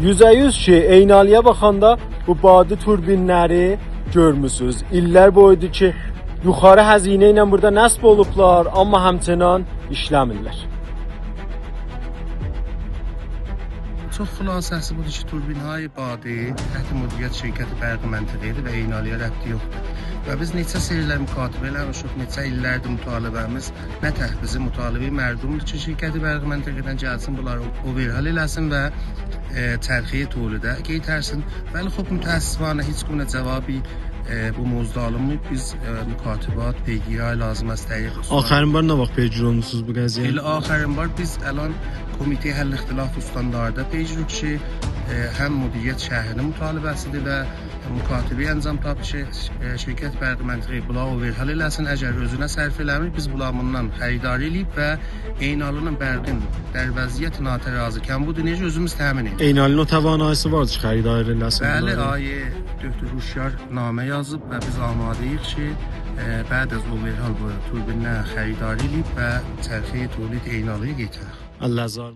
%100 ki, Eynaliyə baxanda bu badi turbinləri görmüsünüz. İllər boyudur ki, yuxarı həzinə ilə burada nəsb olublar, amma həmçinin işləmirlər. Çox xülasəsi budur ki, turbinهای badi təhti müdiriyyət şirkəti bərqi məntəqədir və Eynaliyə rəbti yoxdur. Və biz neçə serlər müqatibə eləmişik, neçə illərdir mütalibəmiz, nə tək bizi mütalibi mərdumdur ki, şirkəti bərqi məntəqədən gəlsin, bunları overhal eləsin və çərxiyə tolidə qeytərsin. Bəli, xub mütəəssifانه heç günə cavabı bu mövzuda alınmayıb. Biz mükatibat, peygirə lazım است dəqiq. Axərin var nə vaxt peygir olmusunuz bu qəziyyəyə? Elə axərin var. Biz əlan Komitə Həll İxtilaf Standarda peygiririk ki, həm müdiriyyət şəhərinin mütalibəsidir və mükatibi əncam tapı ki, şirkət bərqi məntəqəyi bula overhal eləsin. Əgər özünə sərf eləmir, biz bundan xəridar eləyib və Eynalının bərqin dər vəziyyət natərazikən budur, necə özümüz təmin edirik. Eynalinin o təvanayısı var ki, xəridar eləsin. Bəli, ayə Döktür Huşyar namə yazıb və biz amadəyik ki, bəd az overhal bu turbinə xəridar eləyib və çərxiyə tolid Eynalıya getək. Əlləzar.